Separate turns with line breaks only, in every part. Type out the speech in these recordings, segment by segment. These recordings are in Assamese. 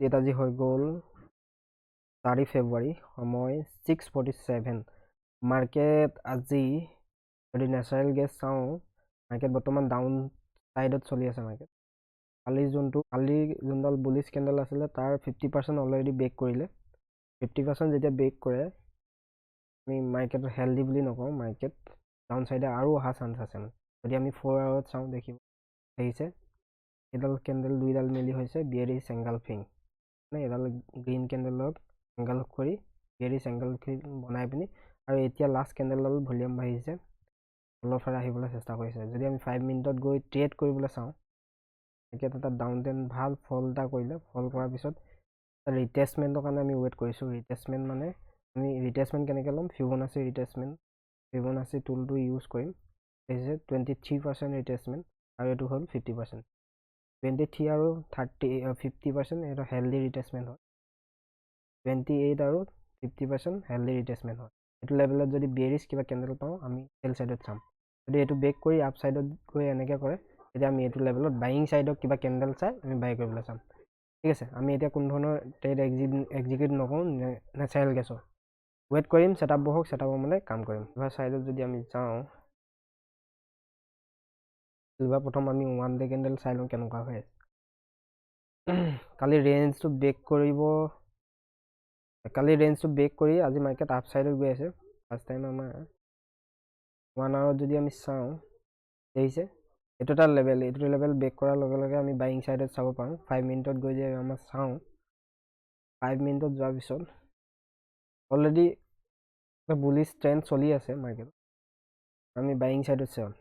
ডেট আজি হৈ গ'ল 4 ফেব্ৰুৱাৰী, সময় 6:47। মাৰ্কেট আজি যদি নেচাৰেল গেছ চাওঁ, মাৰ্কেট বৰ্তমান ডাউন ছাইডত চলি আছে মাৰ্কেট। কালি যোনডাল বুলিছ কেণ্ডেল আছিলে তাৰ 50% অলৰেডি ব্ৰেক কৰিলে। 50% যেতিয়া ব্ৰেক কৰে, আমি মাৰ্কেট হেল্ডি বুলি নকওঁ, মাৰ্কেট ডাউন ছাইডে আৰু অহা চান্স আছে। যদি আমি 4 আৱাৰত চাওঁ, দেখিছে এইডাল কেণ্ডেল দুইডাল মিলি হৈছে বিয়েৰিছ এংগালফিং। মানে এডাল গ্ৰীণ কেণ্ডেলত এংগল কৰি বিয়েৰিছ এংগলফিং বনাই পিনি, আৰু এতিয়া লাষ্ট কেণ্ডেলডাল ভলিউম বাঢ়িছে, তলৰ ফালে আহিবলৈ চেষ্টা কৰিছে। যদি আমি 5 মিনিটত গৈ ট্ৰেড কৰিবলৈ চাওঁ, এতিয়া তাত ডাউন ট্ৰেণ্ড ভাল ফল এটা কৰিলে, ফল কৰাৰ পিছত ৰিটেচমেণ্টৰ কাৰণে আমি ৱেইট কৰিছোঁ। ৰিটেচমেণ্ট মানে আমি ৰিটেচমেণ্ট কেনেকৈ ল'ম, ফিবনাচি ৰিটেচমেণ্ট, ফিবনাচি টুলটো ইউজ কৰিম। দেখিছে 23% ৰিটেচমেণ্ট, আৰু এইটো হ'ল 50%। 23 আৰু 50% এইটো হেল্ডি ৰিটেচমেণ্ট হয়। 28 আৰু 50% হেল্ডি ৰিটেচমেণ্ট হয়। এইটো লেভেলত যদি বিয়েৰিছ কিবা কেণ্ডেল পাওঁ, আমি চেল ছাইডত চাম। যদি এইটো ব্ৰেক কৰি আপ ছাইডত গৈ এনেকৈ কৰে, তেতিয়া আমি এইটো লেভেলত বাইং ছাইডত কিবা কেণ্ডেল চাই আমি বাই কৰিবলৈ চাম। ঠিক আছে, আমি এতিয়া কোনো ধৰণৰ ট্ৰেড এক্সিকিউট নকৰোঁ নেচাৰেল গেছৰ। ৱেইট কৰিম, ছেটআপ বহক, ছেটআপৰ মানে কাম কৰিম। চিলভাৰ ছাইডত যদি আমি যাওঁ, চিলভাৰ প্ৰথম আমি 1 ডে কেণ্ডেল চাই লওঁ কেনেকুৱা হৈ আছে। কালি ৰেঞ্জটো ব্ৰেক কৰি আজি মাৰ্কেট আপ ছাইডত গৈ আছে। ফাৰ্ষ্ট টাইম আমাৰ 1 আৱাৰত যদি আমি চাওঁ, দেখিছে এইটো এটা লেভেল, এইটো লেভেল ব্ৰেক কৰাৰ লগে লগে আমি বাইং ছাইডত চাব পাৰোঁ। 5 মিনিটত গৈ যে আমাৰ চাওঁ, 5 মিনিটত যোৱাৰ পিছত অলৰেডি বুলিছ ট্ৰেণ্ড চলি আছে মাৰ্কেটত, আমি বাইং ছাইডত চাওঁ।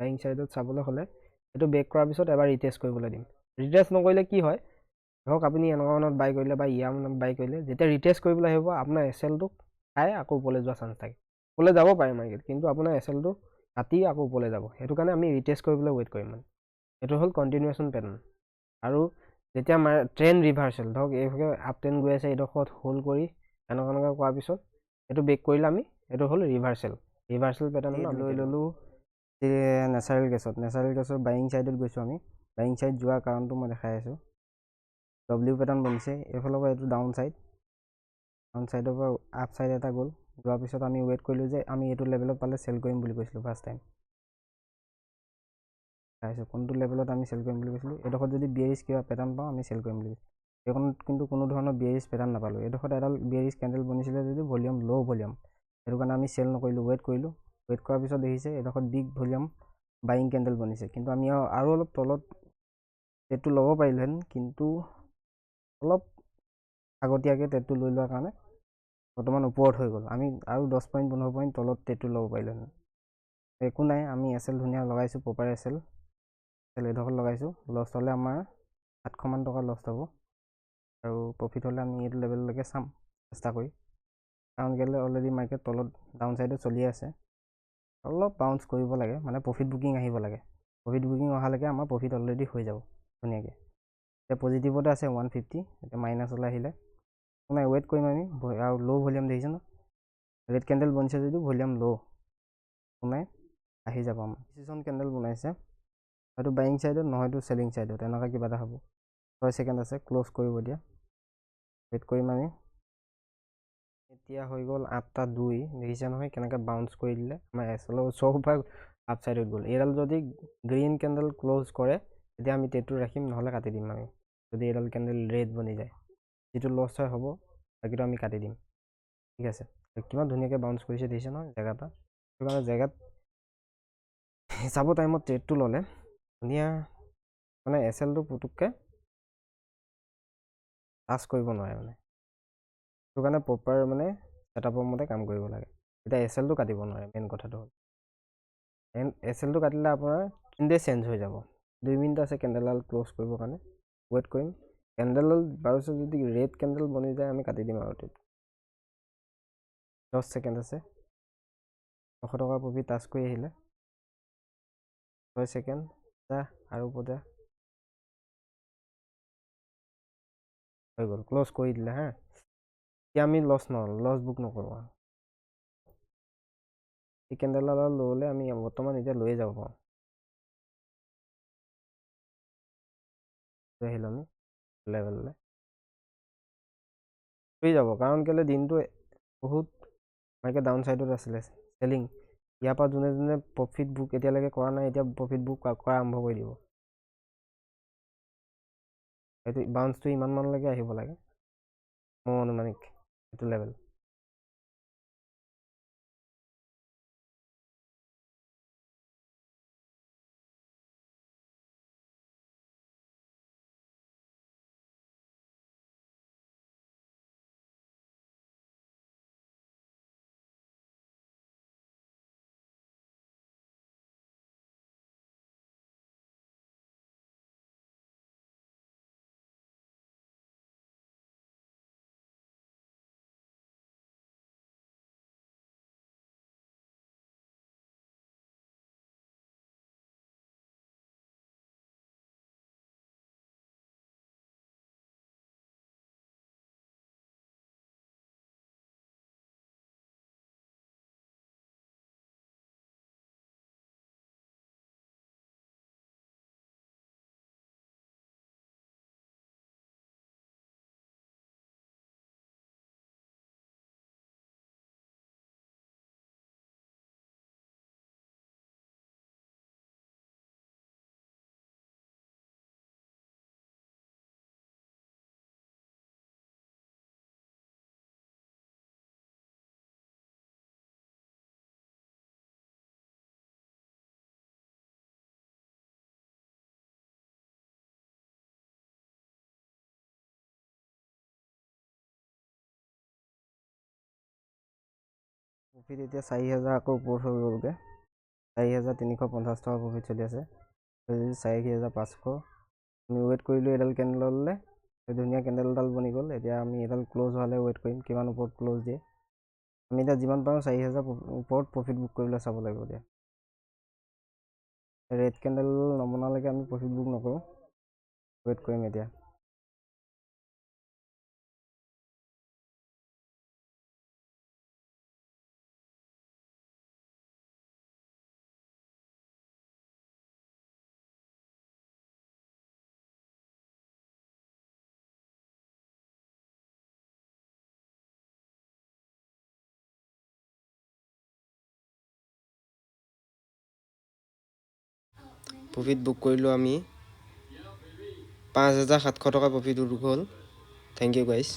বাইং ছাইডত চাবলৈ হ'লে এইটো ব্ৰেক কৰাৰ পিছত এবাৰ ৰিটেষ্ট কৰিবলৈ দিম। ৰিটেষ্ট নকৰিলে কি হয়, ধৰক আপুনি এনেকুৱা মানত বাই কৰিলে বা ইয়াৰ মানত বাই কৰিলে, যেতিয়া ৰিটেষ্ট কৰিবলৈ আহিব আপোনাৰ এছএলটো খাই আকৌ ওপৰলৈ যোৱা চান্স থাকে। ওপৰলৈ যাব পাৰে মাৰ্কেট, কিন্তু আপোনাৰ এছএলটো কাটি আকৌ ওপৰলৈ যাব। সেইটো কাৰণে আমি ৰিটেষ্ট কৰিবলৈ ৱেইট কৰিম। মানে এইটো হ'ল কণ্টিনিউৱেশ্যন পেটাৰ্ণ। আৰু যেতিয়া ট্ৰেণ্ড ৰিভাৰ্চেল, ধৰক এইভাগে আপ ট্ৰেণ্ড গৈ আছে, এইডোখৰত হোল্ড কৰি এনেকুৱা কৰাৰ পিছত এইটো ব্ৰেক কৰিলে আমি, এইটো হ'ল ৰিভাৰ্চেল পেটাৰ্ণত আমি লৈ ল'লোঁ নেচাৰেল গেছৰ বাইং ছাইডত গৈছোঁ আমি। বাইং ছাইড যোৱাৰ কাৰণটো মই দেখাই আছোঁ। ডব্লিউ পেটাৰ্ণ বনিছে, এইফালৰ পৰা এইটো ডাউন ছাইডৰ পৰা আপ ছাইড এটা গ'ল। যোৱাৰ পিছত আমি ৱেইট কৰিলোঁ যে আমি এইটো লেভেলত পালে চেল কৰিম বুলি কৈছিলোঁ ফাৰ্ষ্ট টাইম। চাইছোঁ কোনটো লেভেলত আমি চেল কৰিম বুলি কৈছিলোঁ। এইডোখৰত যদি বিয়েৰিছ কিবা পেটাৰ্ণ পাওঁ, আমি চেল কৰিম বুলি কৈছিলোঁ। এইখনত কিন্তু কোনো ধৰণৰ বিয়েৰিছ পেটাৰ্ণ নাপালোঁ। এইডোখৰত এডাল বিয়েৰিছ কেণ্ডেল বনিছিলে যদি ভলিউম ল' ভলিউম, সেইটো কাৰণে আমি চেল নকৰিলোঁ, ৱেইট কৰিলোঁ। ৱেইট কৰাৰ পিছত দেখিছে এইডোখৰত বিগ ভলিউম বাইং কেণ্ডেল বনিছে, কিন্তু আমি আৰু অলপ তলত ট্ৰেডটো ল'ব পাৰিলোহেঁতেন, কিন্তু অলপ আগতীয়াকৈ ট্ৰেডটো লৈ লোৱাৰ কাৰণে বৰ্তমান ওপৰত হৈ গ'ল। আমি আৰু 10 পইণ্ট 15 পইণ্ট তলত ট্ৰেডটো ল'ব পাৰিলোহেঁতেন। একো নাই, আমি এছএল ধুনীয়া লগাইছোঁ, প্ৰপাৰ এছএল এইডোখৰত লগাইছোঁ। লছ হ'লে আমাৰ 700 মান টকা লছ হ'ব, আৰু প্ৰফিট হ'লে আমি এইটো লেভেললৈকে চাম চেষ্টা কৰি। কাৰণ কেলৈ অলৰেডি মাৰ্কেট তলত ডাউন ছাইডত চলি আছে, অলপ বাউন্স কৰিব লাগে, মানে প্ৰফিট বুকিং আহিব লাগে। প্ৰফিট বুকিং অহালৈকে আমাৰ প্ৰফিট অলৰেডি হৈ যাব ধুনীয়াকৈ। এতিয়া পজিটিভতে আছে 150, এতিয়া মাইনাছলৈ আহিলে নাই, ৱেইট কৰিম আমি। আৰু ল' ভলিউম দেখিছে ন, ৰেড কেণ্ডেল বনিছে যদিও ভলিউম ল' নাই, আহি যাব আমাৰ। ডিচিশ্যন কেণ্ডেল বনাইছে, হয়তো বাইং ছাইডত নহয়তো চেলিং ছাইডত, এনেকুৱা কিবা এটা হ'ব। 6 ছেকেণ্ড আছে, ক্ল'জ কৰিব দিয়া, ৱেইট কৰিম আমি। এতিয়া হৈ গ'ল 8:02, দেখিছে নহয় কেনেকৈ বাউন্স কৰি দিলে আমাৰ এছএলৰ ওচৰৰ পৰা আপ ছাইডত গ'ল। এইডাল যদি গ্ৰীণ কেণ্ডেল ক্ল'জ কৰে, তেতিয়া আমি ট্ৰেডটো ৰাখিম, নহ'লে কাটি দিম আমি। যদি এইডাল কেণ্ডেল ৰেড বনি যায়, যিটো লছ হয় হ'ব, বাকীটো আমি কাটি দিম। ঠিক আছে, কিমান ধুনীয়াকৈ বাউন্স কৰিছে দেখিছে নহয় জেগাৰ পৰা। সেইটো কাৰণে জেগাত হিচাপৰ টাইমত ট্ৰেডটো ল'লে ধুনীয়া, মানে এছএলটো পুতুককৈ টাচ কৰিব নোৱাৰে মানে। সেইটো কাৰণে প্ৰপাৰ মানে ছেটআপৰ মতে কাম কৰিব লাগে। এতিয়া এছএলটো কাটিব নোৱাৰে, মেইন কথাটো হ'ল এছএলটো কাটিলে আপোনাৰ কেণ্ডে চেঞ্জ হৈ যাব। 2 মিনিট আছে কেণ্ডেলডাল ক্ল'জ কৰিবৰ কাৰণে, ৱেইট কৰিম। কেণ্ডেলডাল বাৰু যদি ৰেড কেণ্ডেল বনি যায়, আমি কাটি দিম আৰু ট্ৰেড। 10 ছেকেণ্ড আছে, 900 টকা প্ৰফিট টাচ কৰি আহিলে। 6 ছেকেণ্ড যা, আৰু ওপৰত হৈ গ'ল, ক্ল'জ কৰি দিলে হা। এতিয়া আমি লছ বুক নকৰোঁ আৰু। এই কেণ্ডেলডাল ল'লে আমি বৰ্তমান এতিয়া লৈয়ে যাব পাৰোঁ। আহিলোঁ আমি লেভেললৈ। হৈ যাব, কাৰণ কেলৈ দিনটো বহুত মাৰ্কেট ডাউন ছাইডত আছিলে চেলিং। ইয়াৰ পৰা যোনে যোনে প্ৰফিট বুক এতিয়ালৈকে কৰা নাই, এতিয়া প্ৰফিট বুক কৰা আৰম্ভ কৰি দিব। সেইটো বাউন্সটো ইমান মানলৈকে আহিব লাগে মোৰ অনুমানিক, সেইটো লেভেল। প্ৰফিট এতিয়া 4,000 আকৌ ওপৰত হৈ গ'লগৈ। 4,350 টকা প্ৰফিট চলি আছে। যদি 4,500 আমি ৱেইট কৰিলোঁ এডাল কেণ্ডেললৈ, ধুনীয়া কেণ্ডেল এডাল বনি গ'ল। এতিয়া আমি এডাল ক্ল'জ হোৱালৈ ৱেইট কৰিম, কিমান ওপৰত ক্ল'জ দিয়ে। আমি এতিয়া যিমান পাৰোঁ 4,000 ওপৰত প্ৰফিট বুক কৰিবলৈ চাব লাগিব। এতিয়া ৰেড কেণ্ডেল নবনালৈকে আমি প্ৰফিট বুক নকৰোঁ, ৱেইট কৰিম এতিয়া। প্ৰফিট বুক কৰিলোঁ আমি 5,700 টকা প্ৰফিট হ'ল। Thank you guys.